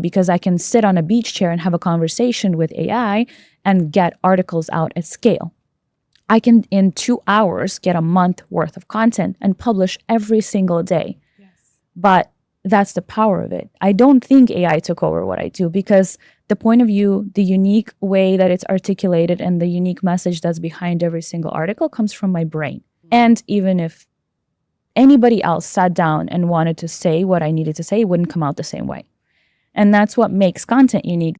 because I can sit on a beach chair and have a conversation with AI and get articles out at scale. I can, in 2 hours, get a month worth of content and publish every single day. Yes. But that's the power of it. I don't think AI took over what I do, because the point of view, the unique way that it's articulated, and the unique message that's behind every single article comes from my brain. And even if anybody else sat down and wanted to say what I needed to say, it wouldn't come out the same way. And that's what makes content unique.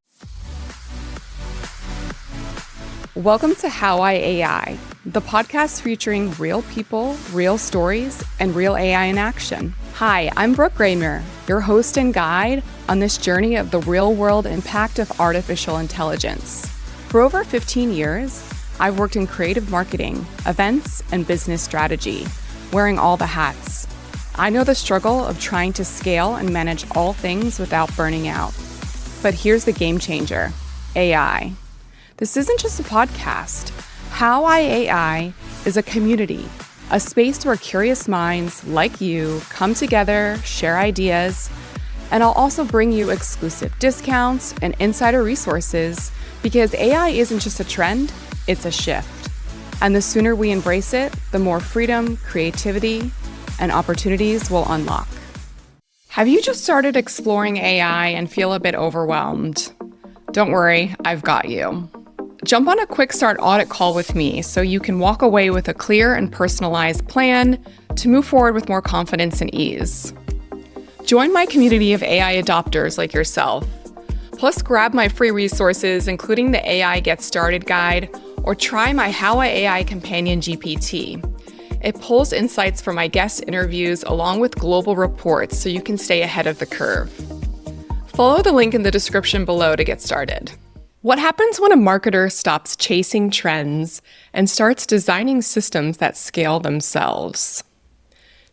Welcome to How I AI, the podcast featuring real people, real stories, and real AI in action. Hi, I'm Brooke Raymer, your host and guide on this journey of the real-world impact of artificial intelligence. For over 15 years, I've worked in creative marketing, events, and business strategy, wearing all the hats. I know the struggle of trying to scale and manage all things without burning out. But here's the game changer, AI. This isn't just a podcast. How I AI is a community, a space where curious minds like you come together, share ideas, and I'll also bring you exclusive discounts and insider resources, because AI isn't just a trend, it's a shift. And the sooner we embrace it, the more freedom, creativity, and opportunities will unlock. Have you just started exploring AI and feel a bit overwhelmed? Don't worry, I've got you. Jump on a quick start audit call with me so you can walk away with a clear and personalized plan to move forward with more confidence and ease. Join my community of AI adopters like yourself. Plus, grab my free resources, including the AI Get Started Guide, or try my How I AI Companion GPT. It pulls insights from my guest interviews along with global reports so you can stay ahead of the curve. Follow the link in the description below to get started. What happens when a marketer stops chasing trends and starts designing systems that scale themselves?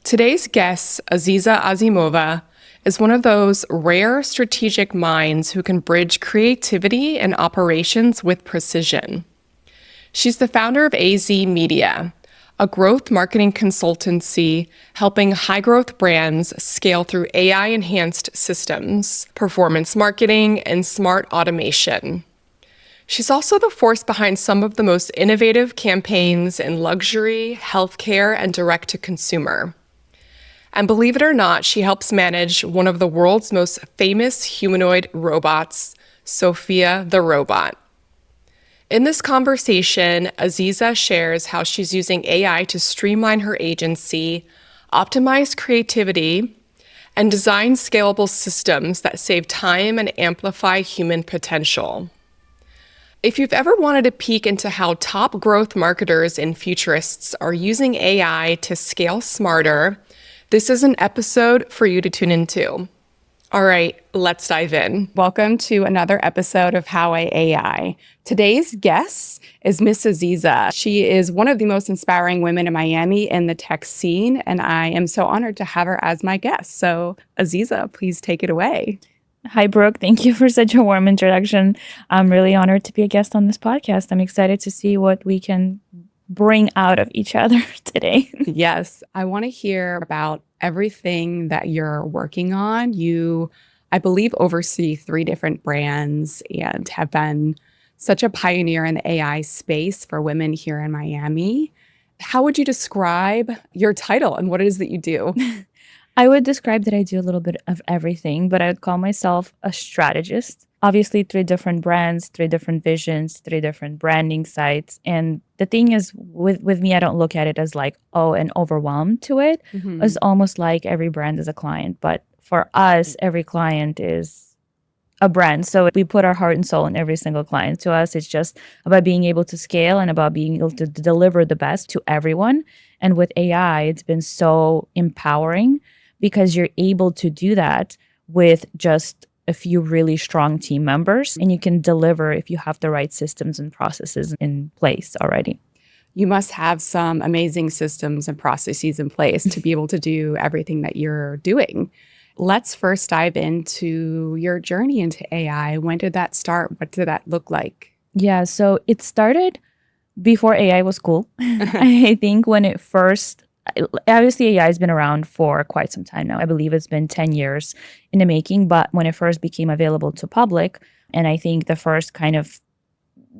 Today's guest, Aziza Azimova, is one of those rare strategic minds who can bridge creativity and operations with precision. She's the founder of AZE Media, a growth marketing consultancy helping high-growth brands scale through AI-enhanced systems, performance marketing, and smart automation. She's also the force behind some of the most innovative campaigns in luxury, healthcare, and direct-to-consumer. And believe it or not, she helps manage one of the world's most famous humanoid robots, Sophia the robot. In this conversation, Aziza shares how she's using AI to streamline her agency, optimize creativity, and design scalable systems that save time and amplify human potential. If you've ever wanted a peek into how top growth marketers and futurists are using AI to scale smarter, this is an episode for you to tune into. All right, let's dive in. Welcome to another episode of How I AI. Today's guest is Miss Aziza. She is one of the most inspiring women in Miami in the tech scene, and I am so honored to have her as my guest. So Aziza, please take it away. Hi, Brooke. Thank you for such a warm introduction. I'm really honored to be a guest on this podcast. I'm excited to see what we can bring out of each other today. Yes, I want to hear about everything that you're working on. You, I believe, oversee 3 different brands and have been such a pioneer in the AI space for women here in Miami. How would you describe your title and what it is that you do? I would describe that I do a little bit of everything, but I would call myself a strategist. Obviously, 3 different brands, 3 different visions, 3 different branding sites. And the thing is, with me, I don't look at it as like, an overwhelm to it. Mm-hmm. It's almost like every brand is a client. But for us, every client is a brand. So we put our heart and soul in every single client. To us, it's just about being able to scale and about being able to deliver the best to everyone. And with AI, it's been so empowering, because you're able to do that with just a few really strong team members, and you can deliver if you have the right systems and processes in place already. You must have some amazing systems and processes in place to be able to do everything that you're doing. Let's first dive into your journey into AI. When did that start? What did that look like? Yeah, so it started before AI was cool. I think when it first obviously AI has been around for quite some time now. I believe it's been 10 years in the making, but when it first became available to public, and I think the first kind of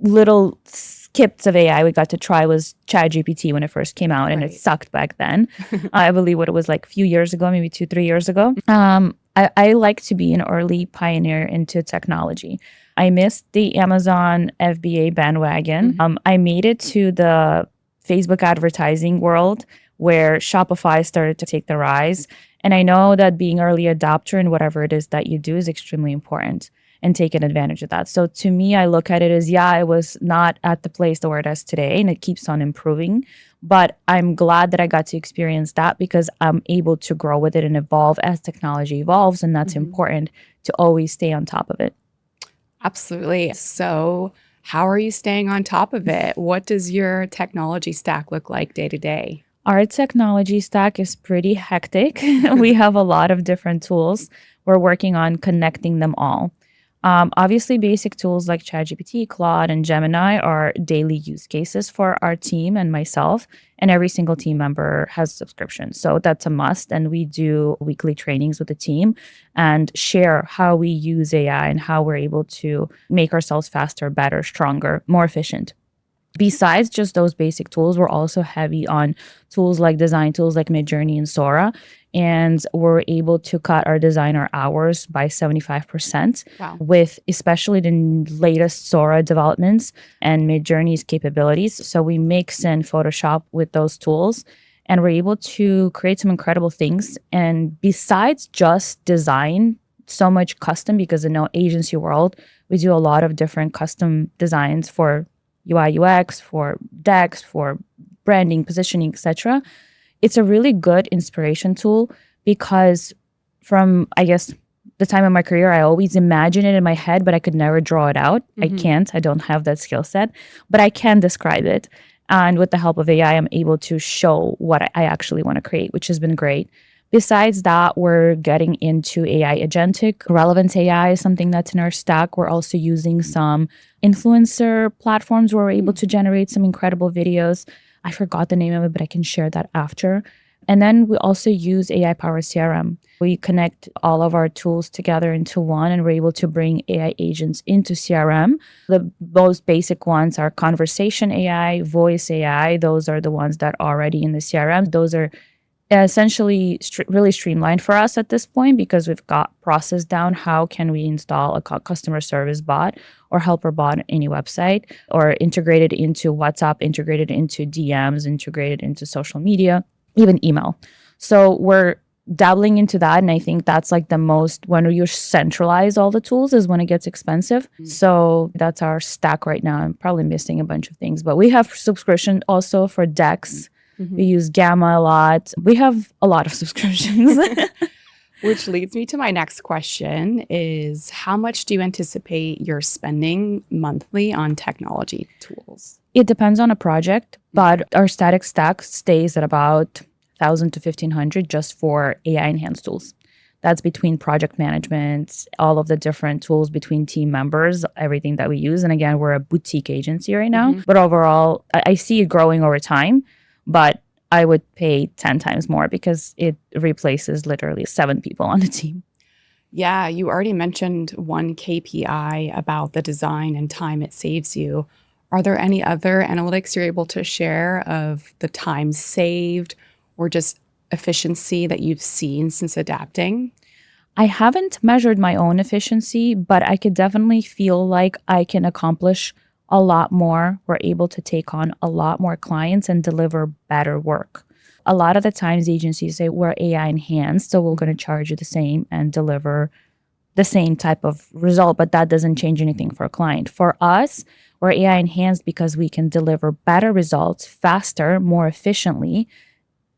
little skips of AI we got to try was ChatGPT when it first came out, and it sucked back then. I believe what it was like a few years ago, maybe 2, 3 years ago. I like to be an early pioneer into technology. I missed the Amazon FBA bandwagon. I made it to the Facebook advertising world where Shopify started to take the rise. And I know that being early adopter in whatever it is that you do is extremely important and taking advantage of that. So to me, I look at it as, yeah, I was not at the place where it is today and it keeps on improving. But I'm glad that I got to experience that because I'm able to grow with it and evolve as technology evolves. And that's important to always stay on top of it. Absolutely. So how are you staying on top of it? What does your technology stack look like day to day? Our technology stack is pretty hectic. We have a lot of different tools. We're working on connecting them all. Obviously, basic tools like ChatGPT, Claude, and Gemini are daily use cases for our team and myself, and every single team member has a subscription. So that's a must. And we do weekly trainings with the team and share how we use AI and how we're able to make ourselves faster, better, stronger, more efficient. Besides just those basic tools, we're also heavy on tools like design tools like Midjourney and Sora. And we're able to cut our designer hours by 75% with especially the latest Sora developments and Midjourney's capabilities. So we mix in Photoshop with those tools and we're able to create some incredible things. And besides just design, so much custom, because in our agency world, we do a lot of different custom designs for UI, UX, for decks, for branding, positioning, etc. It's a really good inspiration tool because from, I guess, the time of my career, I always imagine it in my head, but I could never draw it out. I can't. I don't have that skill set, but I can describe it. And with the help of AI, I'm able to show what I actually want to create, which has been great. Besides that, we're getting into AI agentic. Relevant AI is something that's in our stack. We're also using some influencer platforms where we're able to generate some incredible videos. I forgot the name of it, but I can share that after. And then we also use AI-powered CRM. We connect all of our tools together into one, and we're able to bring AI agents into CRM. The most basic ones are conversation AI, voice AI. Those are the ones that are already in the CRM. Those are essentially really streamlined for us at this point because we've got process down. How can we install a customer service bot or helper bot on any website, or integrated into WhatsApp, integrated into DMs, integrated into social media, even email. So we're dabbling into that. And I think that's like the most, when you centralize all the tools is when it gets expensive. So that's our stack right now. I'm probably missing a bunch of things, but we have subscription also for decks. We use Gamma a lot. We have a lot of subscriptions. Which leads me to my next question is, how much do you anticipate you're spending monthly on technology tools? It depends on a project, but our static stack stays at about 1,000 to 1,500 just for AI enhanced tools. That's between project management, all of the different tools between team members, everything that we use. And again, we're a boutique agency right now. But overall, I see it growing over time. But I would pay 10 times more because it replaces literally 7 people on the team. Yeah, you already mentioned one KPI about the design and time it saves you. Are there any other analytics you're able to share of the time saved or just efficiency that you've seen since adapting? I haven't measured my own efficiency, but I could definitely feel like I can accomplish a lot more. We're able to take on a lot more clients and deliver better work. A lot of the times agencies say we're AI enhanced, so we're going to charge you the same and deliver the same type of result, but that doesn't change anything for a client. For us, we're AI enhanced because we can deliver better results faster, more efficiently,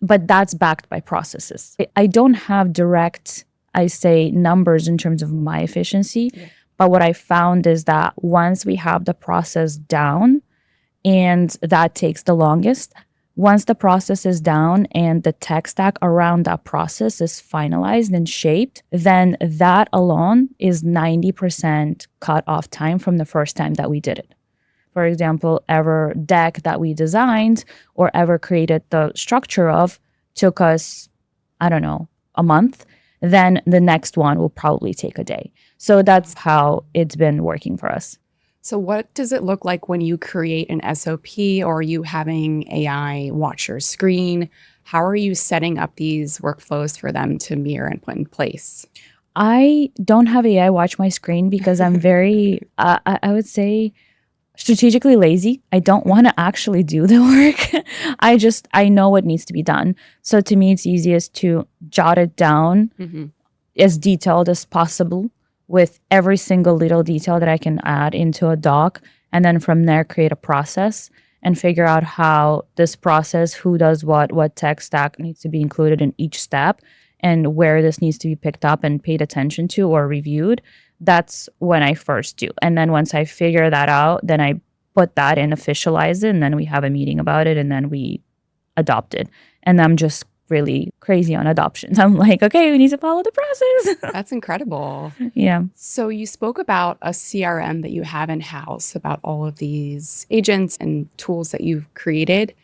but that's backed by processes. I don't have direct, I say, numbers in terms of my efficiency. Yeah. But what I found is that once we have the process down, and that takes the longest, once the process is down and the tech stack around that process is finalized and shaped, then that alone is 90% cut off time from the first time that we did it. For example, ever deck that we designed or ever created the structure of took us, I don't know, a month, then the next one will probably take a day. So that's how it's been working for us. So what does it look like when you create an SOP, or are you having AI watch your screen? How are you setting up these workflows for them to mirror and put in place? I don't have AI watch my screen because I'm very, I would say, strategically lazy. I don't want to actually do the work. I know what needs to be done. So to me, it's easiest to jot it down as detailed as possible with every single little detail that I can add into a doc. And then from there, create a process and figure out how this process, who does what tech stack needs to be included in each step, and where this needs to be picked up and paid attention to or reviewed. That's when I first do. And then once I figure that out, then I put that in, officialize it, and then we have a meeting about it, and then we adopt it. And I'm just really crazy on adoptions. I'm like, okay, we need to follow the process. That's incredible. Yeah. So you spoke about a CRM that you have in-house, about all of these agents and tools that you've created.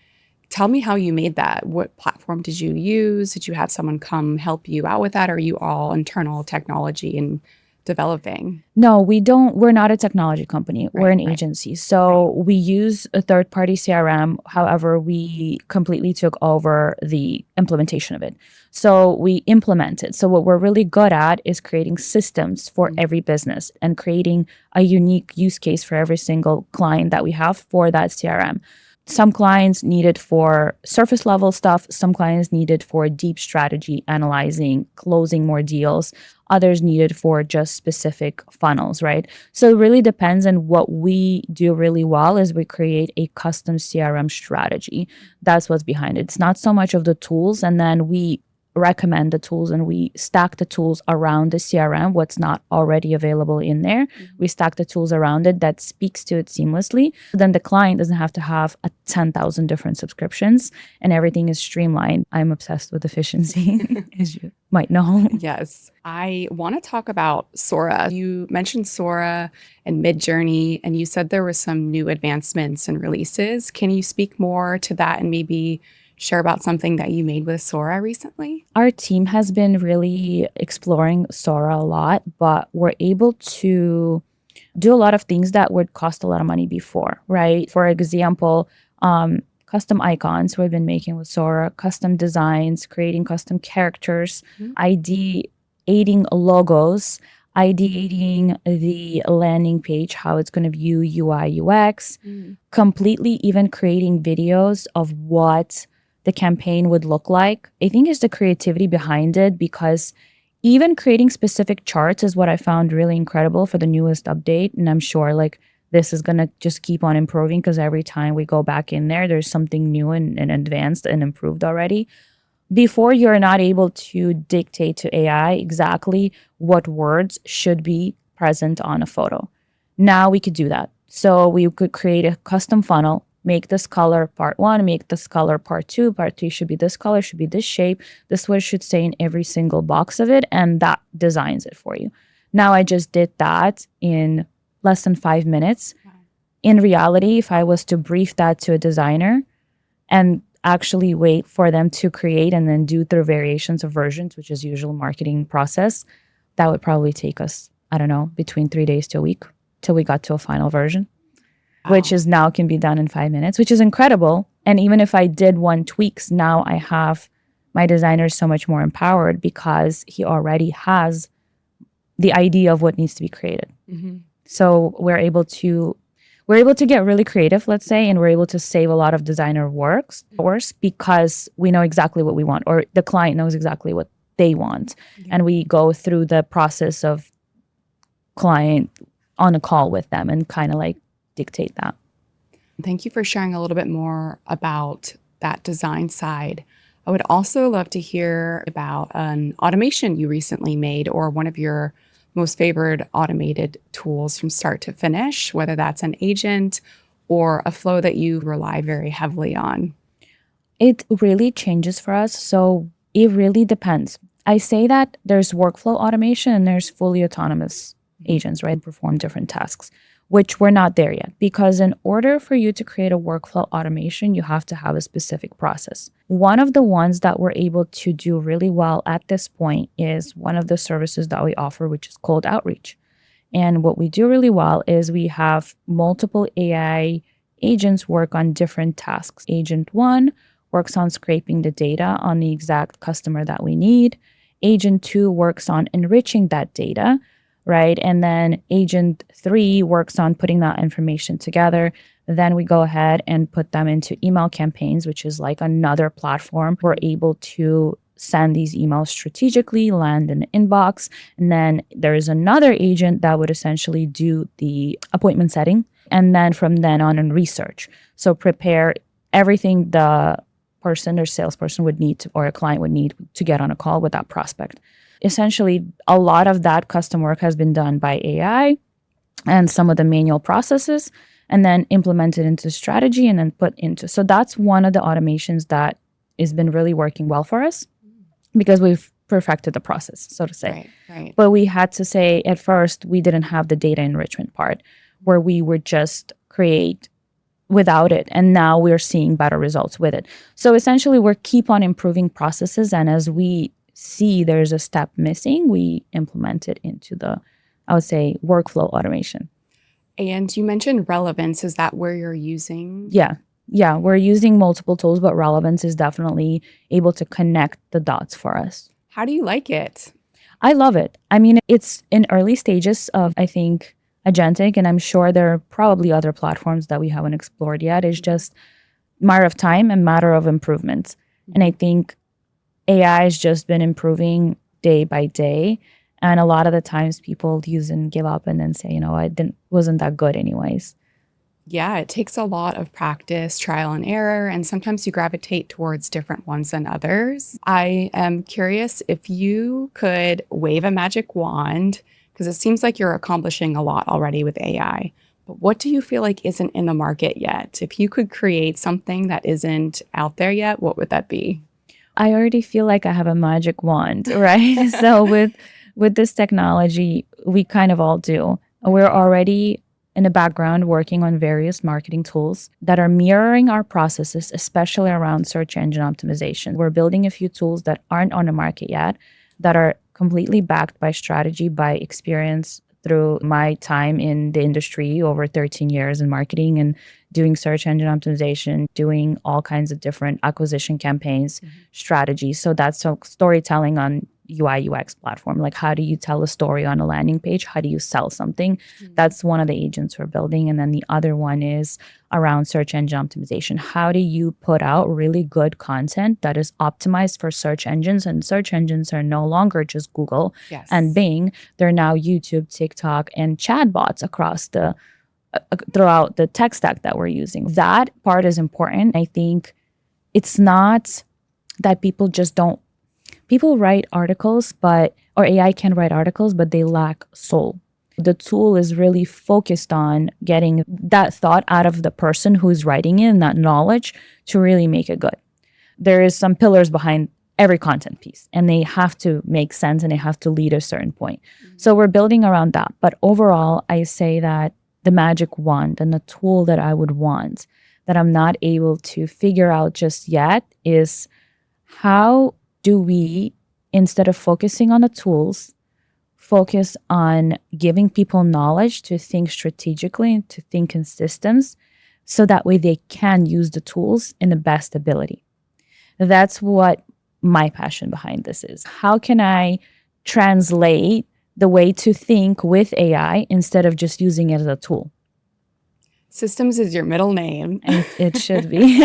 Tell me how you made that. What platform did you use? Did you have someone come help you out with that? Or are you all internal technology and developing? No, we don't. We're not a technology company. We're an right. agency. So we use a third party CRM. However, we completely took over the implementation of it. So we implement it. So what we're really good at is creating systems for every business and creating a unique use case for every single client that we have for that CRM. Some clients need it for surface level stuff. Some clients need it for deep strategy, analyzing, closing more deals. Others need it for just specific funnels, right? So it really depends on what we do really well is we create a custom CRM strategy. That's what's behind it. It's not so much of the tools, and then we recommend the tools and we stack the tools around the CRM, what's not already available in there. We stack the tools around it that speaks to it seamlessly. Then the client doesn't have to have 10,000 different subscriptions and everything is streamlined. I'm obsessed with efficiency, as you might know. Yes. I want to talk about Sora. You mentioned Sora and Midjourney, and you said there were some new advancements and releases. Can you speak more to that and maybe share about something that you made with Sora recently? Our team has been really exploring Sora a lot, but we're able to do a lot of things that would cost a lot of money before, right? For example, custom icons we've been making with Sora, custom designs, creating custom characters, ideating logos, ideating the landing page, how it's going to view UI, UX, completely even creating videos of what the campaign would look like. I think it's the creativity behind it, because even creating specific charts is what I found really incredible for the newest update. And I'm sure like this is going to just keep on improving, because every time we go back in there, there's something new and advanced and improved already. Before, you're not able to dictate to AI exactly what words should be present on a photo. Now we could do that. So we could create a custom funnel, make this color part 1, make this color part 2, part 3 should be this color, should be this shape, this is what it should say in every single box of it, and that designs it for you. Now I just did that in less than 5 minutes. In reality, if I was to brief that to a designer and actually wait for them to create and then do through variations of versions, which is usual marketing process, that would probably take us, I don't know, between 3 days to a week till we got to a final version. Which is now can be done in 5 minutes, which is incredible. And even if I did one tweaks, now I have my designer so much more empowered because he already has the idea of what needs to be created. So we're able to get really creative, let's say, and we're able to save a lot of designer works because we know exactly what we want, or the client knows exactly what they want. And we go through the process of client on a call with them and kind of like dictate that. Thank you for sharing a little bit more about that design side. I would also love to hear about an automation you recently made, or one of your most favored automated tools from start to finish, whether that's an agent or a flow that you rely very heavily on. It really changes for us. So it really depends. I say that there's workflow automation and there's fully autonomous agents, right? Perform different tasks, which we're not there yet. Because in order for you to create a workflow automation, you have to have a specific process. One of the ones that we're able to do really well at this point is one of the services that we offer, which is cold outreach. And what we do really well is we have multiple AI agents work on different tasks. Agent one works on scraping the data on the exact customer that we need. Agent two works on enriching that data, right? And then agent three works on putting that information together. Then we go ahead and put them into email campaigns, which is like another platform. We're able to send these emails strategically, land in the inbox. And then there is another agent that would essentially do the appointment setting. And then from then on in research. So prepare everything the person or salesperson would need to, or a client would need to get on a call with that prospect. Essentially, a lot of that custom work has been done by AI and some of the manual processes, and then implemented into strategy and then put into. So that's one of the automations that has been really working well for us because we've perfected the process, so to say. Right. But we had to say at first, we didn't have the data enrichment part where we would just create without it. And now we're seeing better results with it. So essentially, we keep on improving processes. And as we see there's a step missing, we implement it into the, I would say, workflow automation. And you mentioned relevance. Is that where you're using? Yeah, we're using multiple tools, but relevance is definitely able to connect the dots for us. How do you like it? I love it. I mean, it's in early stages of, I think, agentic, and I'm sure there are probably other platforms that we haven't explored yet. It's just matter of time and matter of improvements. And I think AI has just been improving day by day. And a lot of the times people use and give up and then say, wasn't that good anyways. Yeah, it takes a lot of practice, trial and error, and sometimes you gravitate towards different ones than others. I am curious if you could wave a magic wand, because it seems like you're accomplishing a lot already with AI. But what do you feel like isn't in the market yet? If you could create something that isn't out there yet, what would that be? I already feel like I have a magic wand, right? So with this technology, we kind of all do. We're already in the background working on various marketing tools that are mirroring our processes, especially around search engine optimization. We're building a few tools that aren't on the market yet, that are completely backed by strategy, by experience through my time in the industry, over 13 years in marketing and doing search engine optimization, doing all kinds of different acquisition campaigns, strategies. So that's storytelling on UI UX platform. Like, how do you tell a story on a landing page? How do you sell something? That's one of the agents we're building. And then the other one is around search engine optimization. How do you put out really good content that is optimized for search engines? And search engines are no longer just Google and Bing. They're now YouTube, TikTok, and chatbots across the throughout the tech stack that we're using. That part is important. I think it's not that people just don't. People write articles, or AI can write articles, but they lack soul. The tool is really focused on getting that thought out of the person who's writing it and that knowledge to really make it good. There is some pillars behind every content piece, and they have to make sense and they have to lead a certain point. So we're building around that. But overall, I say that the magic wand and the tool that I would want that I'm not able to figure out just yet is how do we, instead of focusing on the tools, focus on giving people knowledge to think strategically, to think in systems, so that way they can use the tools in the best ability. That's what my passion behind this is. How can I translate the way to think with AI instead of just using it as a tool? Systems is your middle name. It should be.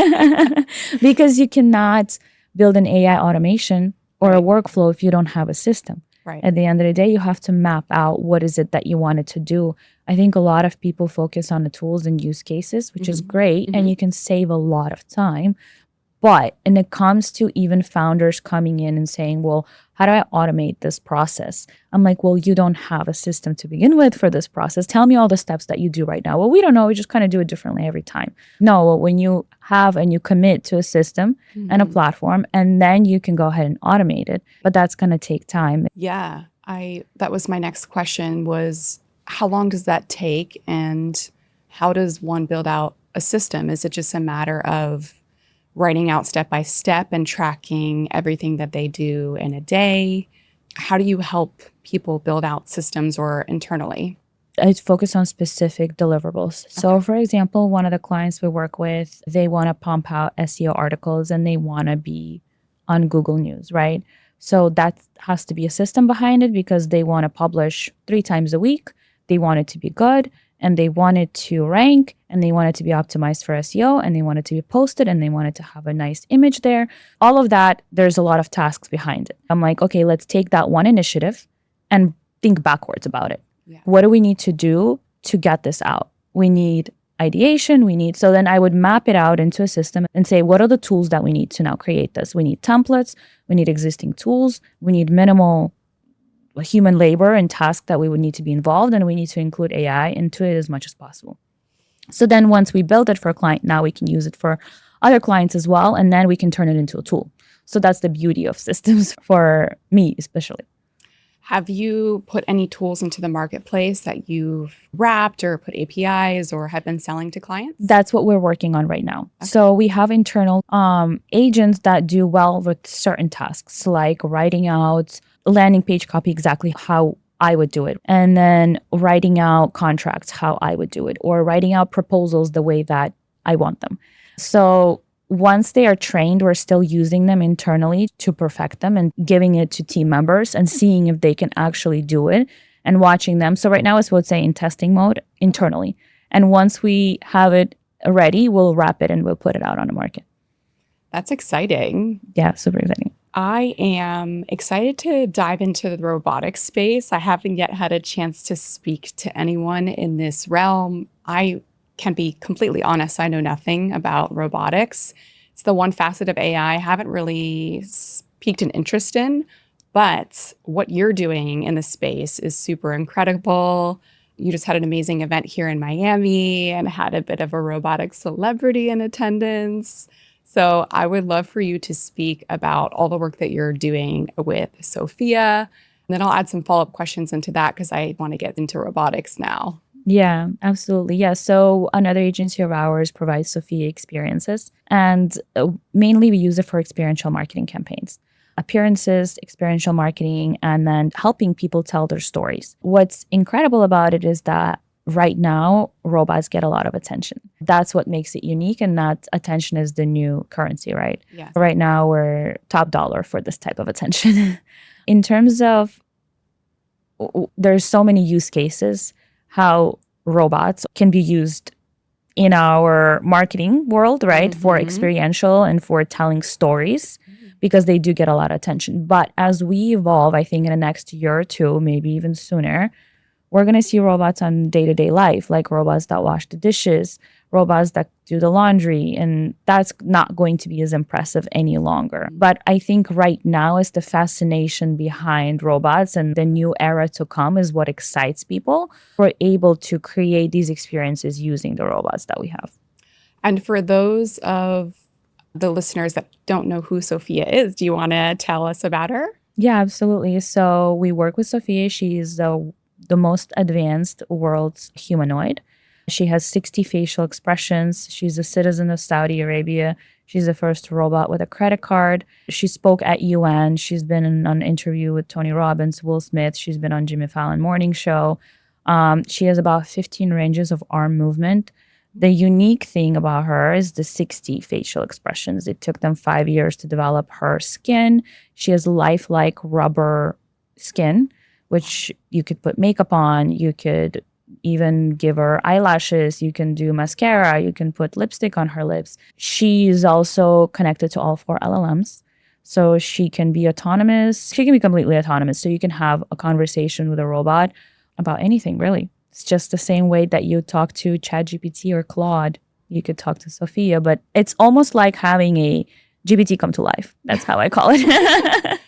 Because you cannot build an AI automation or a workflow if you don't have a system. Right. At the end of the day, you have to map out what is it that you want it to do. I think a lot of people focus on the tools and use cases, which is great, and you can save a lot of time. But when it comes to even founders coming in and saying, well, how do I automate this process? I'm like, well, you don't have a system to begin with for this process. Tell me all the steps that you do right now. Well, we don't know. We just kind of do it differently every time. No, when you have and you commit to a system and a platform, and then you can go ahead and automate it. But that's going to take time. Yeah. That was my next question was, how long does that take? And how does one build out a system? Is it just a matter of writing out step by step and tracking everything that they do in a day? How do you help people build out systems or internally? I focus on specific deliverables. So, for example, one of the clients we work with, they want to pump out SEO articles and they want to be on Google News, right? So that has to be a system behind it because they want to publish 3 times a week. They want it to be good and they want it to rank and they want it to be optimized for SEO and they want it to be posted and they want it to have a nice image there. All of that, there's a lot of tasks behind it. I'm like, okay, let's take that one initiative and think backwards about it. Yeah. What do we need to do to get this out? We need ideation. So then I would map it out into a system and say, what are the tools that we need to now create this? We need templates. We need existing tools. We need minimal human labor and tasks that we would need to be involved. And we need to include AI into it as much as possible. So then once we build it for a client, now we can use it for other clients as well. And then we can turn it into a tool. So that's the beauty of systems for me, especially. Have you put any tools into the marketplace that you've wrapped or put APIs or have been selling to clients? That's what we're working on right now. Okay. So we have internal agents that do well with certain tasks, like writing out landing page copy exactly how I would do it, and then writing out contracts how I would do it, or writing out proposals the way that I want them. So once they are trained, we're still using them internally to perfect them and giving it to team members and seeing if they can actually do it and watching them. So right now it's, would say, in testing mode internally. And once we have it ready, we'll wrap it and we'll put it out on the market. That's exciting. Yeah, super exciting. I am excited to dive into the robotics space. I haven't yet had a chance to speak to anyone in this realm. I can be completely honest, I know nothing about robotics. It's the one facet of AI I haven't really piqued an interest in, but what you're doing in the space is super incredible. You just had an amazing event here in Miami and had a bit of a robotic celebrity in attendance. So I would love for you to speak about all the work that you're doing with Sophia. And then I'll add some follow-up questions into that because I want to get into robotics now. Yeah, absolutely. Yeah. So another agency of ours provides Sophia experiences, and mainly we use it for experiential marketing campaigns, appearances, experiential marketing, and then helping people tell their stories. What's incredible about it is that right now, robots get a lot of attention. That's what makes it unique, and that attention is the new currency, right? Yes. Right now, we're top dollar for this type of attention. In terms of, there's so many use cases how robots can be used in our marketing world, right? Mm-hmm. For experiential and for telling stories, because they do get a lot of attention. But as we evolve, I think in the next year or two, maybe even sooner, we're going to see robots on day-to-day life, like robots that wash the dishes, robots that do the laundry, and that's not going to be as impressive any longer. But I think right now is the fascination behind robots, and the new era to come is what excites people. We're able to create these experiences using the robots that we have. And for those of the listeners that don't know who Sophia is, do you want to tell us about her? Yeah, absolutely. So we work with Sophia. She's the most advanced world's humanoid. She has 60 facial expressions. She's a citizen of Saudi Arabia. She's the first robot with a credit card. She spoke at UN. She's been in an interview with Tony Robbins, Will Smith. She's been on Jimmy Fallon Morning Show. She has about 15 ranges of arm movement. The unique thing about her is the 60 facial expressions. It took them 5 years to develop her skin. She has lifelike rubber skin, which you could put makeup on. You could even give her eyelashes. You can do mascara. You can put lipstick on her lips. She's also connected to all 4 LLMs. So she can be autonomous. She can be completely autonomous. So you can have a conversation with a robot about anything, really. It's just the same way that you talk to ChatGPT or Claude. You could talk to Sophia, but it's almost like having a GPT come to life. That's how I call it.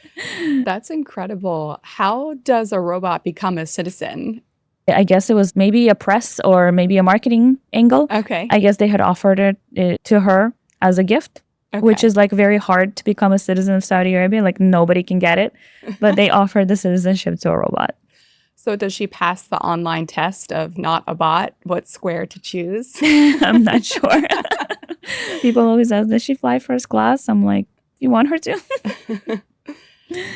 That's incredible. How does a robot become a citizen? I guess it was maybe a press or maybe a marketing angle. Okay. I guess they had offered it to her as a gift, which is like very hard to become a citizen of Saudi Arabia. Like nobody can get it, but they offered the citizenship to a robot. So does she pass the online test of not a bot? What square to choose? I'm not sure. People always ask, does she fly first class? I'm like, you want her to?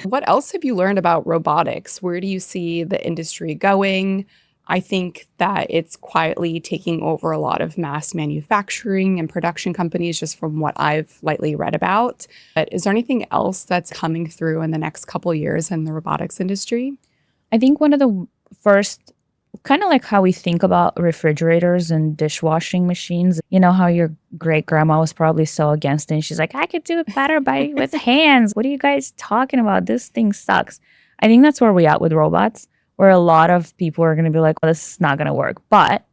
What else have you learned about robotics? Where do you see the industry going? I think that it's quietly taking over a lot of mass manufacturing and production companies, just from what I've lightly read about. But is there anything else that's coming through in the next couple of years in the robotics industry? I think one of the first, kind of like how we think about refrigerators and dishwashing machines, you know, how your great grandma was probably so against it. And she's like, I could do it better with hands. What are you guys talking about? This thing sucks. I think that's where we're at with robots, where a lot of people are going to be like, well, this is not going to work. But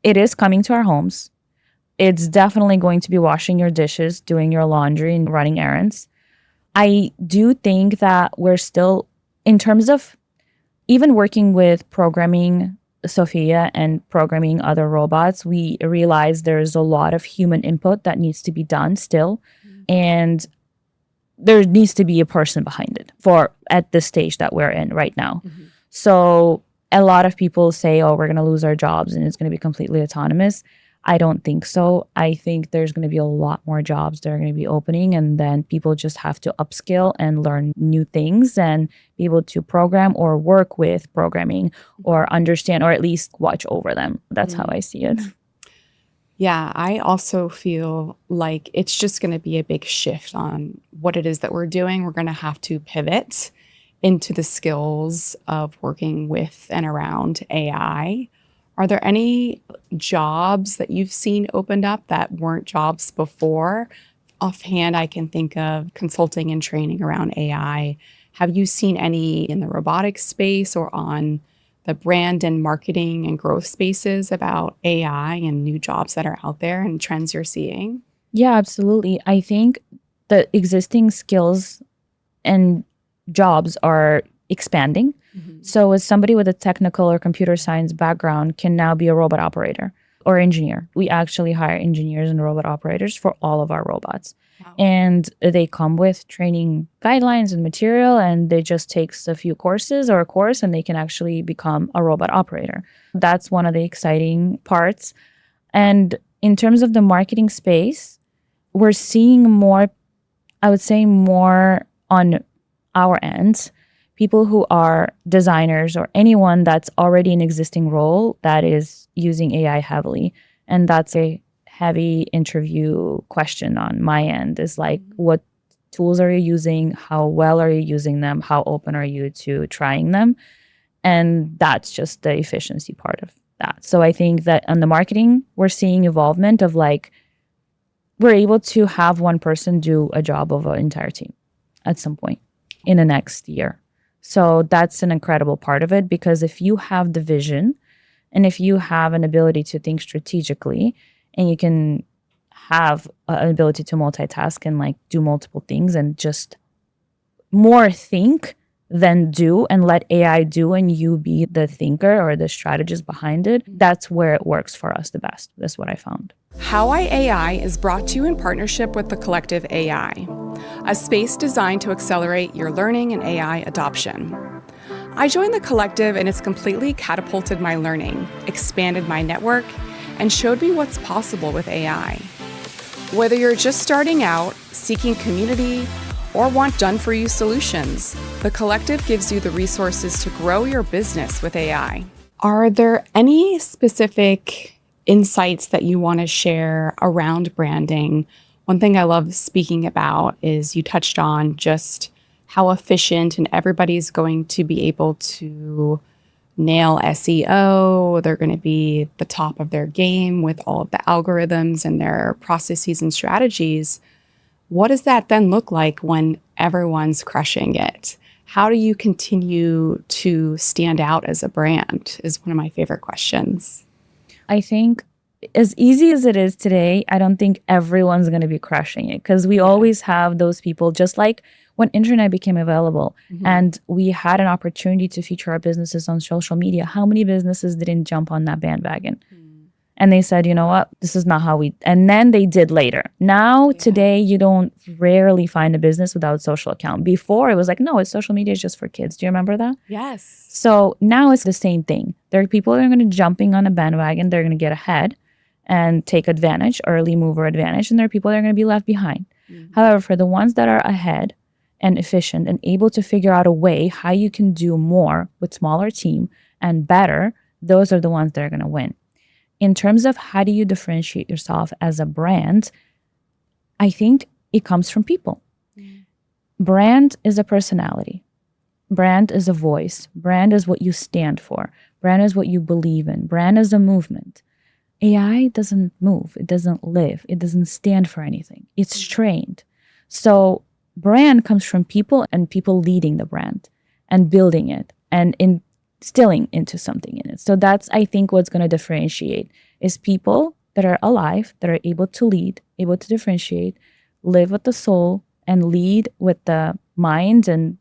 it is coming to our homes. It's definitely going to be washing your dishes, doing your laundry, and running errands. I do think that we're still, in terms of even working with programming Sophia and programming other robots, we realize there's a lot of human input that needs to be done still. And there needs to be a person behind it for at the stage that we're in right now. So a lot of people say, oh, we're going to lose our jobs and it's going to be completely autonomous. I don't think so. I think there's going to be a lot more jobs that are going to be opening, and then people just have to upskill and learn new things and be able to program or work with programming or understand or at least watch over them. That's how I see it. Yeah, I also feel like it's just going to be a big shift on what it is that we're doing. We're going to have to pivot into the skills of working with and around AI. Are there any jobs that you've seen opened up that weren't jobs before? Offhand, I can think of consulting and training around AI. Have you seen any in the robotics space or on the brand and marketing and growth spaces about AI and new jobs that are out there and trends you're seeing? Yeah, absolutely. I think the existing skills and jobs are expanding. So as somebody with a technical or computer science background can now be a robot operator or engineer. We actually hire engineers and robot operators for all of our robots. Wow. And they come with training guidelines and material, and they just takes a few courses or a course and they can actually become a robot operator. That's one of the exciting parts. And in terms of the marketing space, we're seeing more, I would say more on our end, people who are designers or anyone that's already in existing role that is using AI heavily. And that's a heavy interview question on my end, is like, what tools are you using? How well are you using them? How open are you to trying them? And that's just the efficiency part of that. So I think that on the marketing, we're seeing evolvement of like, we're able to have one person do a job of an entire team at some point in the next year. So that's an incredible part of it, because if you have the vision and if you have an ability to think strategically and you can have an ability to multitask and like do multiple things and just more think than do and let AI do and you be the thinker or the strategist behind it, that's where it works for us the best. That's what I found. How I AI is brought to you in partnership with the Collective AI, a space designed to accelerate your learning and AI adoption. I joined the Collective and it's completely catapulted my learning, expanded my network, and showed me what's possible with AI. Whether you're just starting out, seeking community, or want done-for-you solutions, the Collective gives you the resources to grow your business with AI. Are there any specific insights that you want to share around branding? One thing I love speaking about is you touched on just how efficient and everybody's going to be able to nail SEO. They're going to be the top of their game with all of the algorithms and their processes and strategies. What does that then look like when everyone's crushing it? How do you continue to stand out as a brand is one of my favorite questions. I think as easy as it is today, I don't think everyone's going to be crushing it, because we always have those people, just like when internet became available and we had an opportunity to feature our businesses on social media. How many businesses didn't jump on that bandwagon? And they said, you know what, this is not how we, and then they did later. Now, today, you don't rarely find a business without a social account. Before, it was like, no, it's social media is just for kids. Do you remember that? Yes. So now it's the same thing. There are people that are going to jumping on a bandwagon. They're going to get ahead and take advantage, early mover advantage. And there are people that are going to be left behind. However, for the ones that are ahead and efficient and able to figure out a way how you can do more with smaller team and better, those are the ones that are going to win. In terms of how do you differentiate yourself as a brand, I think it comes from people. Brand is a personality. Brand is a voice. Brand is what you stand for. Brand is what you believe in. Brand is a movement. AI doesn't move. It doesn't live. It doesn't stand for anything. It's trained. So brand comes from people and people leading the brand and building it and instilling into something in it. So that's, I think, what's going to differentiate is people that are alive, that are able to lead, able to differentiate, live with the soul and lead with the mind and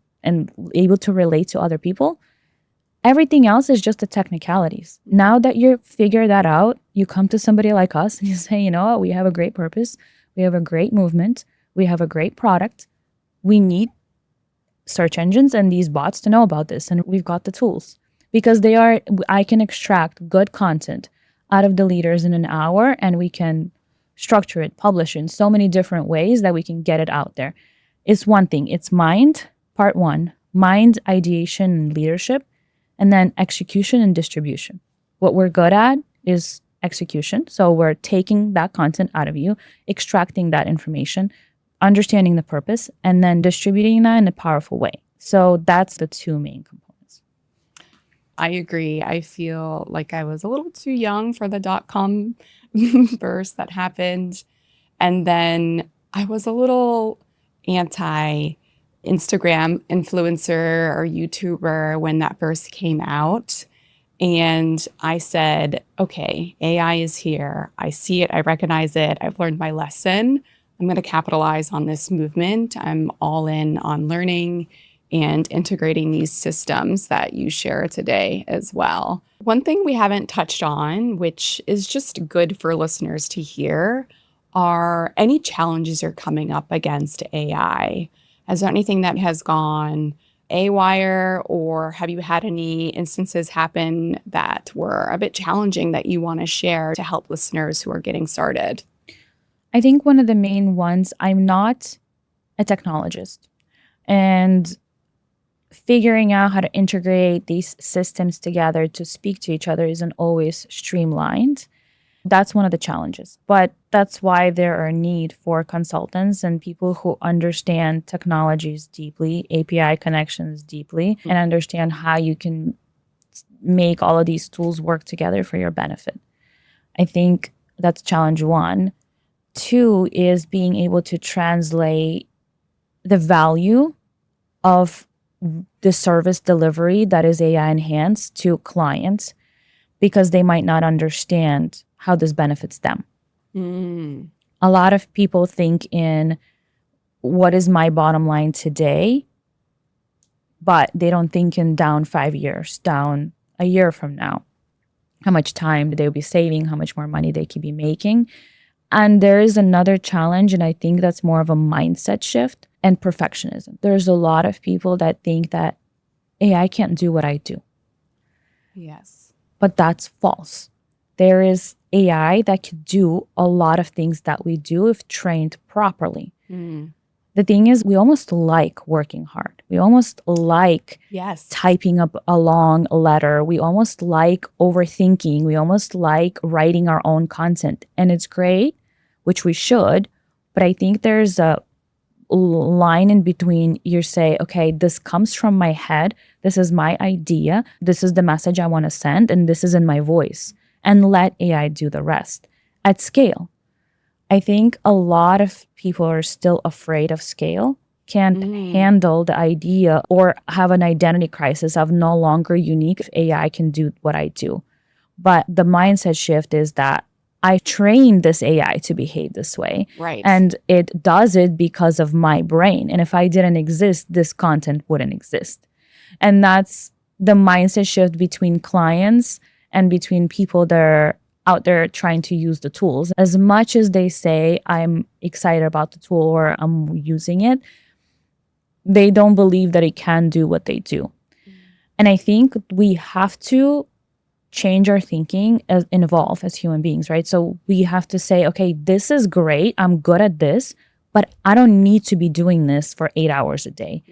able to relate to other people. Everything else is just the technicalities. Now that you figure that out, you come to somebody like us and you say, you know what, we have a great purpose. We have a great movement. We have a great product. We need search engines and these bots to know about this. And we've got the tools because I can extract good content out of the leaders in an hour and we can structure it, publish it in so many different ways that we can get it out there. It's one thing. It's mind, part one, mind, ideation, and leadership. And then execution and distribution. What we're good at is execution. So we're taking that content out of you, extracting that information, understanding the purpose, and then distributing that in a powerful way. So that's the two main components. I agree. I feel like I was a little too young for the .com burst that happened. And then I was a little anti Instagram influencer or YouTuber when that first came out. And I said, okay, AI is here. I see it. I recognize it. I've learned my lesson. I'm going to capitalize on this movement. I'm all in on learning and integrating these systems that you share today as well. One thing we haven't touched on, which is just good for listeners to hear, are any challenges you're coming up against AI. Is there anything that has gone awire, or have you had any instances happen that were a bit challenging that you want to share to help listeners who are getting started? I think one of the main ones, I'm not a technologist. And figuring out how to integrate these systems together to speak to each other isn't always streamlined. That's one of the challenges. But that's why there are need for consultants and people who understand technologies deeply, API connections deeply, and understand how you can make all of these tools work together for your benefit. I think that's challenge one. Two is being able to translate the value of the service delivery that is AI enhanced to clients because they might not understand how this benefits them. A lot of people think in what is my bottom line today, but they don't think in down 5 years, down a year from now, how much time they'll be saving, how much more money they could be making. And there is another challenge, and I think that's more of a mindset shift and perfectionism. There's a lot of people that think that AI can't do what I do. Yes. But that's false. There is AI that could do a lot of things that we do if trained properly. The thing is, we almost like working hard. We almost like typing up a long letter. We almost like overthinking. We almost like writing our own content. And it's great, which we should. But I think there's a line in between. You say, okay, this comes from my head. This is my idea. This is the message I want to send. And this is in my voice. And let AI do the rest at scale. I think a lot of people are still afraid of scale, can't handle the idea or have an identity crisis of no longer unique if AI can do what I do. But the mindset shift is that I trained this AI to behave this way. Right. And it does it because of my brain. And if I didn't exist, this content wouldn't exist. And that's the mindset shift between clients and between people that are out there trying to use the tools. As much as they say I'm excited about the tool or I'm using it, they don't believe that it can do what they do. And I think we have to change our thinking and evolve as human beings, right? So we have to say, okay, this is great. I'm good at this, but I don't need to be doing this for 8 hours a day.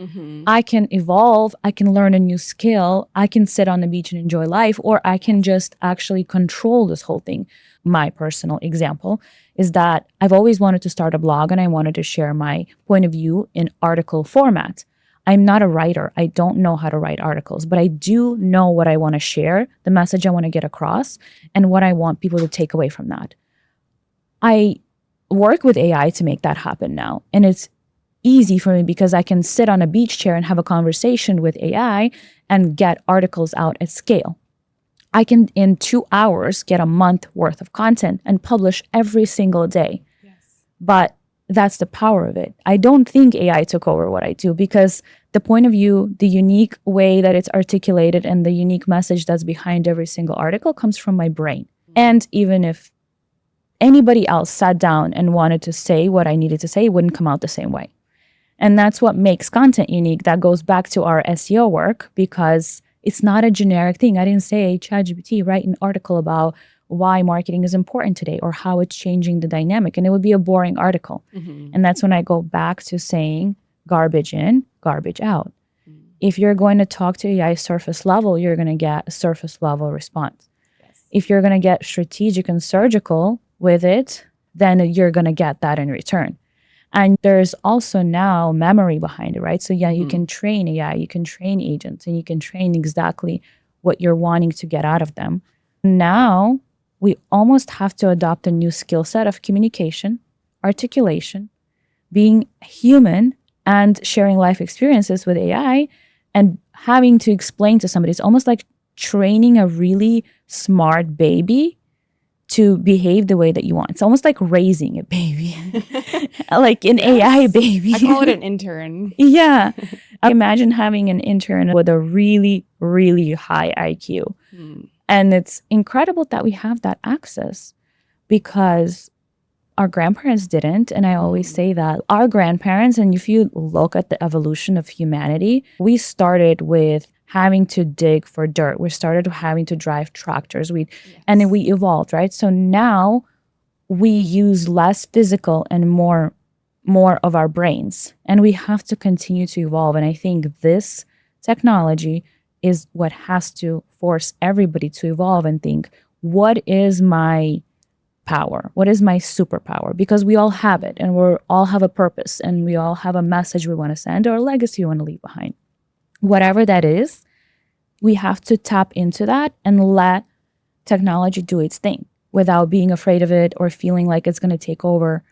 I can evolve. I can learn a new skill. I can sit on the beach and enjoy life, or I can just actually control this whole thing. My personal example is that I've always wanted to start a blog and I wanted to share my point of view in article format. I'm not a writer. I don't know how to write articles, but I do know what I want to share, the message I want to get across, and what I want people to take away from that. I work with AI to make that happen now. And it's easy for me because I can sit on a beach chair and have a conversation with AI and get articles out at scale. I can, in 2 hours, get a month worth of content and publish every single day. Yes. But that's the power of it. I don't think AI took over what I do because the point of view, the unique way that it's articulated and the unique message that's behind every single article comes from my brain. And even if anybody else sat down and wanted to say what I needed to say, it wouldn't come out the same way. And that's what makes content unique. That goes back to our SEO work because it's not a generic thing. I didn't say, ChatGPT, write an article about why marketing is important today or how it's changing the dynamic. And it would be a boring article. And that's when I go back to saying garbage in, garbage out. If you're going to talk to AI surface level, you're going to get a surface level response. Yes. If you're going to get strategic and surgical with it, then you're going to get that in return. And there's also now memory behind it, right? So yeah, you can train AI, you can train agents, and you can train exactly what you're wanting to get out of them. Now, we almost have to adopt a new skill set of communication, articulation, being human, and sharing life experiences with AI, and having to explain to somebody. It's almost like training a really smart baby to behave the way that you want. It's almost like raising a baby, like an AI baby. I call it an intern. Yeah. Imagine having an intern with a really, really high IQ. And it's incredible that we have that access because our grandparents didn't. And I always say that our grandparents, and if you look at the evolution of humanity, we started with having to dig for dirt. We started having to drive tractors. And then we evolved, right? So now we use less physical and more of our brains. And we have to continue to evolve. And I think this technology is what has to force everybody to evolve and think, what is my power? What is my superpower? Because we all have it and we all have a purpose and we all have a message we want to send or a legacy we want to leave behind. Whatever that is, we have to tap into that and let technology do its thing without being afraid of it or feeling like it's going to take over.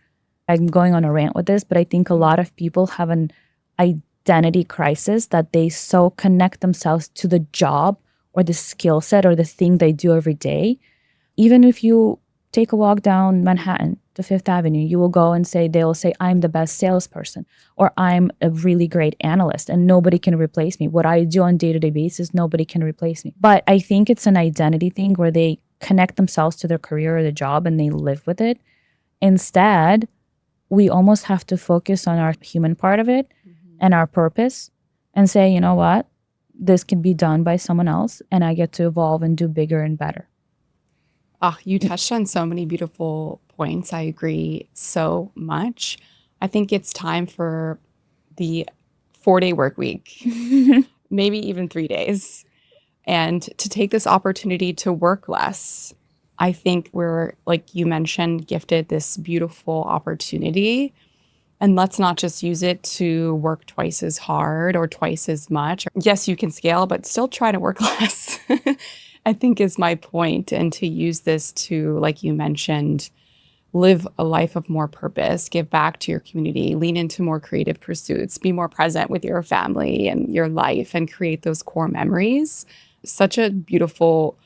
I'm going on a rant with this, but I think a lot of people have an identity crisis that they so connect themselves to the job or the skill set or the thing they do every day. Even if you take a walk down Manhattan to Fifth Avenue, you will go and they'll say, I'm the best salesperson, or I'm a really great analyst and nobody can replace me. What I do on a day-to-day basis, nobody can replace me. But I think it's an identity thing where they connect themselves to their career or the job and they live with it. Instead, we almost have to focus on our human part of it and our purpose and say, you know what, this can be done by someone else and I get to evolve and do bigger and better. Oh, you touched on so many beautiful points. I agree so much. I think it's time for the 4-day work week, maybe even 3 days, and to take this opportunity to work less. I think we're, like you mentioned, gifted this beautiful opportunity. And let's not just use it to work twice as hard or twice as much. Yes, you can scale, but still try to work less, I think is my point. And to use this to, like you mentioned, live a life of more purpose, give back to your community, lean into more creative pursuits, be more present with your family and your life and create those core memories. Such a beautiful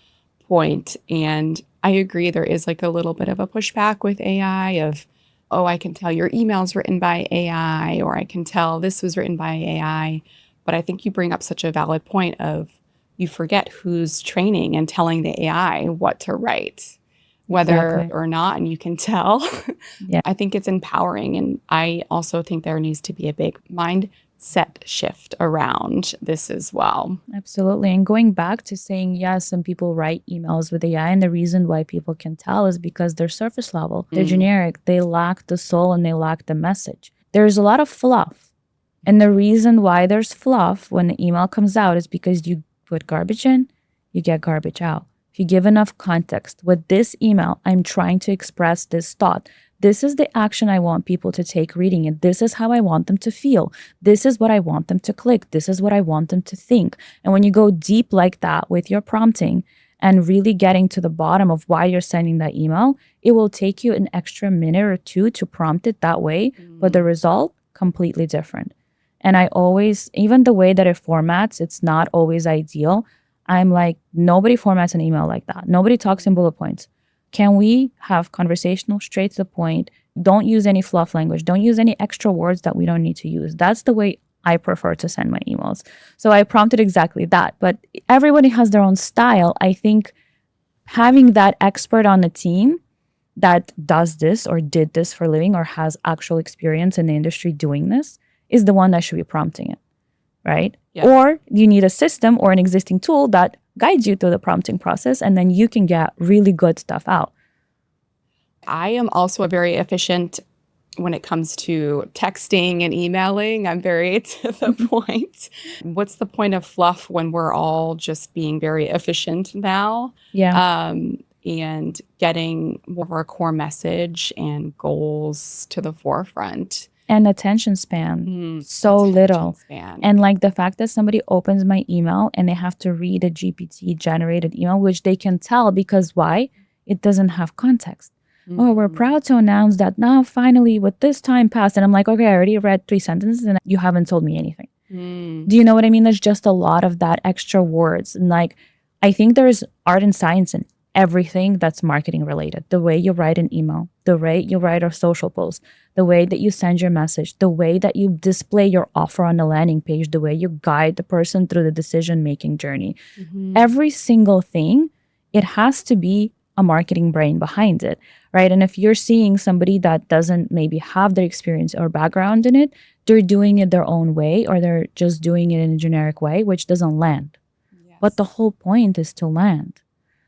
point. And I agree there is like a little bit of a pushback with AI of, oh, I can tell your email's written by AI, or I can tell this was written by AI. But I think you bring up such a valid point of you forget who's training and telling the AI what to write. whether Exactly. or not, and you can tell. Yeah. I think it's empowering. And I also think there needs to be a big mindset shift around this as well. Absolutely. And going back to saying, yes, some people write emails with AI, and the reason why people can tell is because they're surface level, they're generic, they lack the soul and they lack the message. There's a lot of fluff. And the reason why there's fluff when the email comes out is because you put garbage in, you get garbage out. If you give enough context, with this email, I'm trying to express this thought. This is the action I want people to take reading it. This is how I want them to feel. This is what I want them to click. This is what I want them to think. And when you go deep like that with your prompting and really getting to the bottom of why you're sending that email, it will take you an extra minute or two to prompt it that way, but the result, completely different. And I always, even the way that it formats, it's not always ideal. I'm like, nobody formats an email like that. Nobody talks in bullet points. Can we have conversational, straight to the point? Don't use any fluff language. Don't use any extra words that we don't need to use. That's the way I prefer to send my emails. So I prompted exactly that. But everybody has their own style. I think having that expert on the team that does this or did this for a living or has actual experience in the industry doing this is the one that should be prompting it, right? Yes. Or you need a system or an existing tool that guides you through the prompting process, and then you can get really good stuff out. I am also a very efficient when it comes to texting and emailing. I'm very to the point. What's the point of fluff when we're all just being very efficient now? Yeah. And getting more of our core message and goals to the forefront. And attention span, so Attention little. span. And like the fact that somebody opens my email and they have to read a GPT generated email, which they can tell because why? It doesn't have context. Oh, we're proud to announce that now finally with this time passed. And I'm like, okay, I already read 3 sentences and you haven't told me anything. Do you know what I mean? There's just a lot of that extra words. And like, I think there's art and science in everything that's marketing related. The way you write an email, the way you write a social post, the way that you send your message, the way that you display your offer on the landing page, the way you guide the person through the decision-making journey. Every single thing, it has to be a marketing brain behind it, right? And if you're seeing somebody that doesn't maybe have their experience or background in it, they're doing it their own way or they're just doing it in a generic way, which doesn't land. Yes. But the whole point is to land.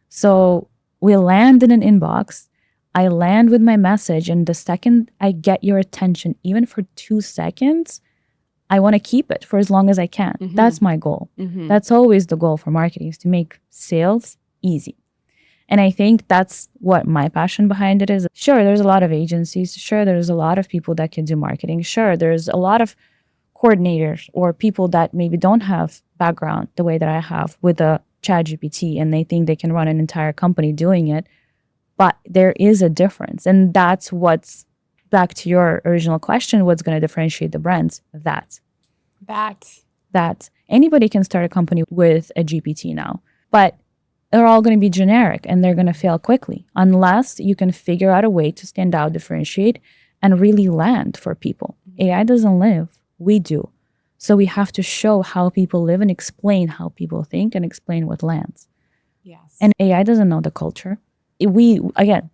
So we land in an inbox. I land with my message. And the second I get your attention, even for 2 seconds, I want to keep it for as long as I can. That's my goal. That's always the goal for marketing, is to make sales easy. And I think that's what my passion behind it is. Sure, there's a lot of agencies. Sure, there's a lot of people that can do marketing. Sure, there's a lot of coordinators or people that maybe don't have background the way that I have with a ChatGPT and they think they can run an entire company doing it. But there is a difference. And that's what's, back to your original question, what's going to differentiate the brands? That anybody can start a company with a GPT now, but they're all going to be generic and they're going to fail quickly unless you can figure out a way to stand out, differentiate, and really land for people. AI doesn't live. We do. So we have to show how people live and explain how people think and explain what lands. Yes. And AI doesn't know the culture. We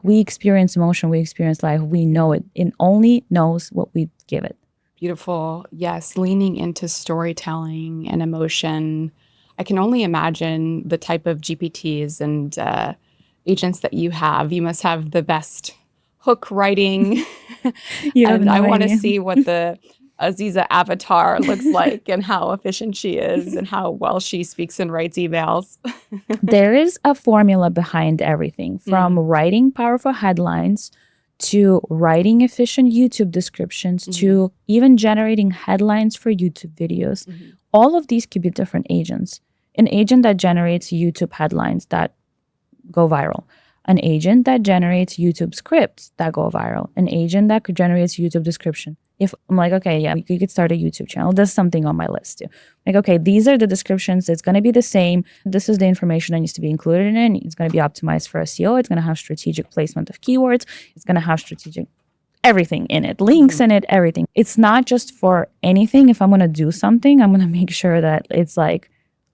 experience emotion, we experience life, we know it. It only knows what we give it. Beautiful. Yes. Leaning into storytelling and emotion. I can only imagine the type of GPTs and agents that you have. You must have the best hook writing. And I want to see what the Aziza avatar looks like and how efficient she is and how well she speaks and writes emails. There is a formula behind everything, from writing powerful headlines to writing efficient YouTube descriptions to even generating headlines for YouTube videos. All of these could be different agents. An agent that generates YouTube headlines that go viral. An agent that generates YouTube scripts that go viral. An agent that generates YouTube description. If I'm like, okay, yeah, you could start a YouTube channel. There's something on my list too. Like, okay, these are the descriptions. It's going to be the same. This is the information that needs to be included in it. It's going to be optimized for SEO. It's going to have strategic placement of keywords. It's going to have strategic everything in it, links in it, everything. It's not just for anything. If I'm going to do something, I'm going to make sure that it's like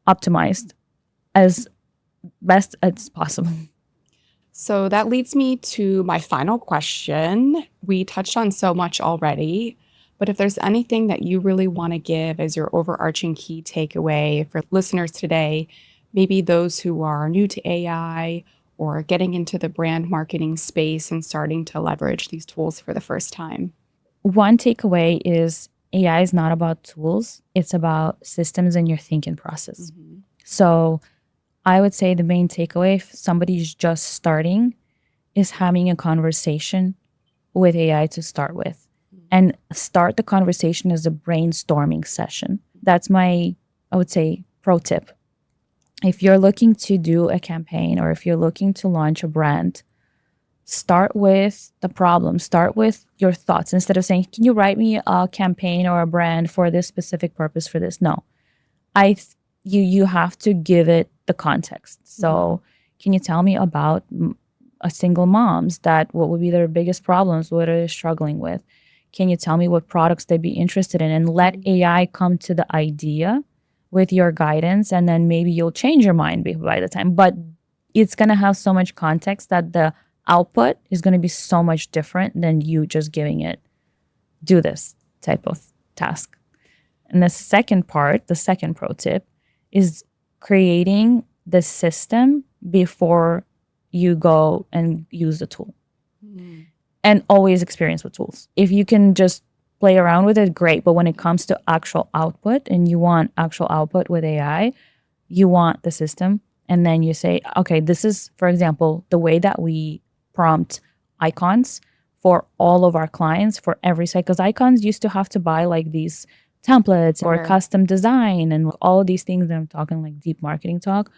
optimized as best as possible. So that leads me to my final question. We touched on so much already, but if there's anything that you really want to give as your overarching key takeaway for listeners today, maybe those who are new to AI or getting into the brand marketing space and starting to leverage these tools for the first time. One takeaway is AI is not about tools, it's about systems and your thinking process. So I would say the main takeaway if somebody's just starting is having a conversation with AI to start with and start the conversation as a brainstorming session. That's my, I would say, pro tip. If you're looking to do a campaign or if you're looking to launch a brand, start with the problem, start with your thoughts instead of saying, can you write me a campaign or a brand for this specific purpose for this? No, you have to give it the context. So can you tell me about a single moms that what would be their biggest problems? What are they struggling with? Can you tell me what products they'd be interested in? And let AI come to the idea with your guidance. And then maybe you'll change your mind by the time. But it's going to have so much context that the output is going to be so much different than you just giving it, do this type of task. And the second part, the second pro tip is creating the system before you go and use the tool. And always experience with tools. If you can just play around with it, great. But when it comes to actual output and you want actual output with AI, you want the system. And then you say, okay, this is, for example, the way that we prompt icons for all of our clients for every site. Because icons used to have to buy like these templates or custom design and all of these things. I'm talking like deep marketing talk.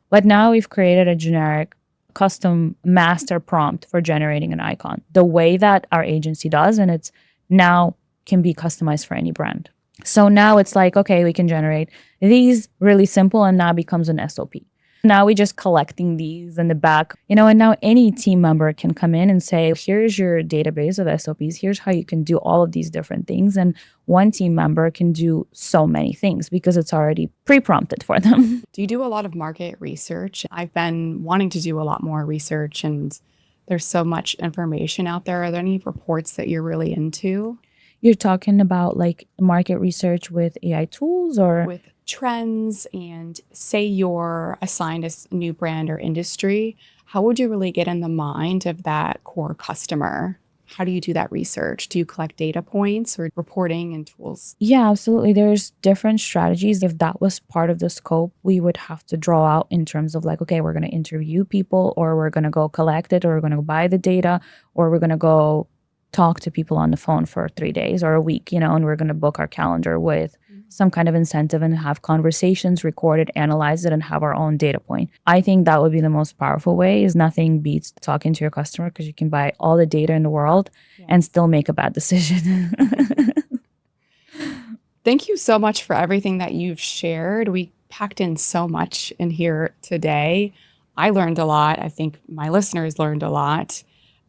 But now we've created a generic custom master prompt for generating an icon the way that our agency does. And it's now can be customized for any brand. So now it's like, okay, we can generate these really simple and now becomes an SOP. Now we're just collecting these in the back, and now any team member can come in and say, here's your database of SOPs. Here's how you can do all of these different things. And one team member can do so many things because it's already pre-prompted for them. Do you do a lot of market research? I've been wanting to do a lot more research and there's so much information out there. Are there any reports that you're really into? You're talking about like market research with AI tools or with trends, and say you're assigned a new brand or industry, how would you really get in the mind of that core customer? How do you do that research? Do you collect data points or reporting and tools? Yeah, absolutely. There's different strategies. If that was part of the scope, we would have to draw out in terms of like, okay, we're going to interview people or we're going to go collect it or we're going to buy the data or we're going to go talk to people on the phone for 3 days or a week, and we're going to book our calendar with some kind of incentive and have conversations recorded, analyze it, and have our own data point. I think that would be the most powerful way. Is nothing beats talking to your customer because you can buy all the data in the world and still make a bad decision. Thank you so much for everything that you've shared. We packed in so much in here today. I learned a lot. I think my listeners learned a lot.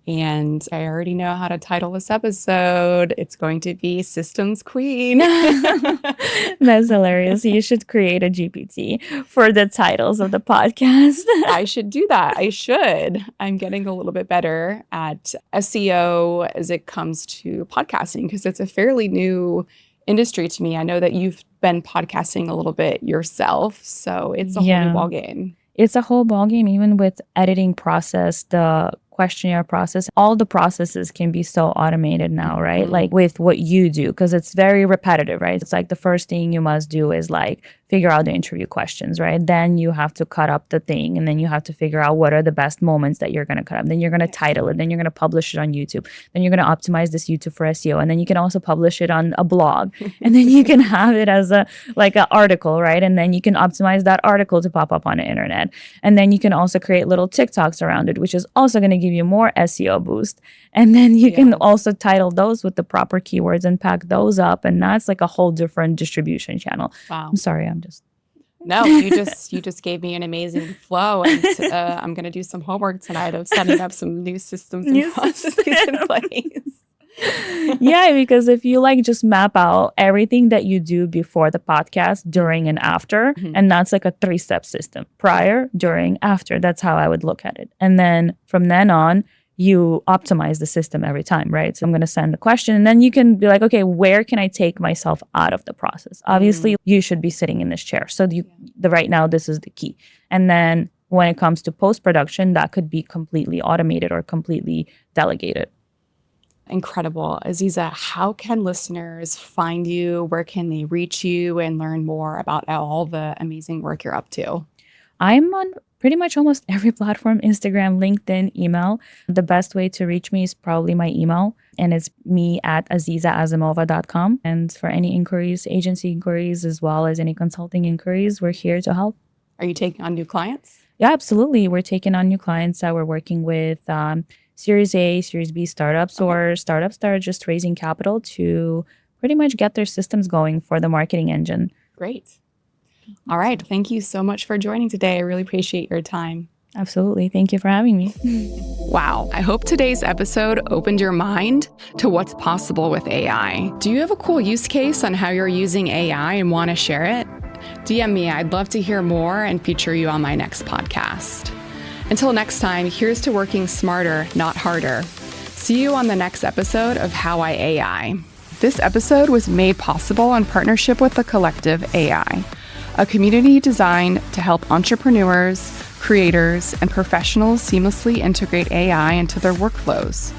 And I already know how to title this episode. It's going to be Systems Queen. That's hilarious. You should create a GPT for the titles of the podcast. I should do that. I should. I'm getting a little bit better at SEO as it comes to podcasting because it's a fairly new industry to me. I know that you've been podcasting a little bit yourself, so it's a whole new ballgame. It's a whole ballgame, even with editing process, the questionnaire process. All the processes can be so automated now, right? Like with what you do, because it's very repetitive, right? It's like the first thing you must do is like figure out the interview questions, right? Then you have to cut up the thing and then you have to figure out what are the best moments that you're going to cut up. Then you're going to title it. Then you're going to publish it on YouTube. Then you're going to optimize this YouTube for SEO. And then you can also publish it on a blog. And then you can have it as a like an article, right? And then you can optimize that article to pop up on the internet. And then you can also create little TikToks around it, which is also going to give you more SEO boost. And then you can also title those with the proper keywords and pack those up. And that's like a whole different distribution channel. Wow. I'm sorry. I'm just. No, you just gave me an amazing flow. And I'm going to do some homework tonight of setting up some new systems and processes in place. Yeah, because if you like just map out everything that you do before the podcast, during and after, and that's like a 3-step system: prior, during, after. That's how I would look at it. And then from then on, you optimize the system every time, right? So I'm going to send a question, and then you can be like, okay, where can I take myself out of the process? Obviously, you should be sitting in this chair. So right now, this is the key. And then when it comes to post-production, that could be completely automated or completely delegated. Incredible. Aziza, how can listeners find you? Where can they reach you and learn more about all the amazing work you're up to? I'm on pretty much almost every platform: Instagram, LinkedIn, email. The best way to reach me is probably my email, and it's me@azizaazimova.com. And for any inquiries, agency inquiries, as well as any consulting inquiries, we're here to help. Are you taking on new clients? Yeah, absolutely. We're taking on new clients that we're working with Series A, Series B startups, or startups that are just raising capital to pretty much get their systems going for the marketing engine. Great. All right. Thank you so much for joining today. I really appreciate your time. Absolutely. Thank you for having me. Wow. I hope today's episode opened your mind to what's possible with AI. Do you have a cool use case on how you're using AI and want to share it? DM me. I'd love to hear more and feature you on my next podcast. Until next time, here's to working smarter, not harder. See you on the next episode of How I AI. This episode was made possible in partnership with the Collective AI, a community designed to help entrepreneurs, creators, and professionals seamlessly integrate AI into their workflows.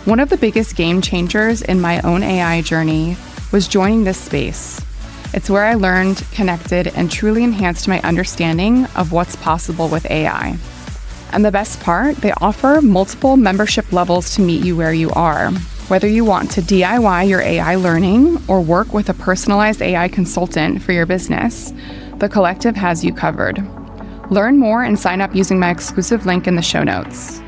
One of the biggest game changers in my own AI journey was joining this space. It's where I learned, connected, and truly enhanced my understanding of what's possible with AI. And the best part, they offer multiple membership levels to meet you where you are. Whether you want to DIY your AI learning or work with a personalized AI consultant for your business, the Collective has you covered. Learn more and sign up using my exclusive link in the show notes.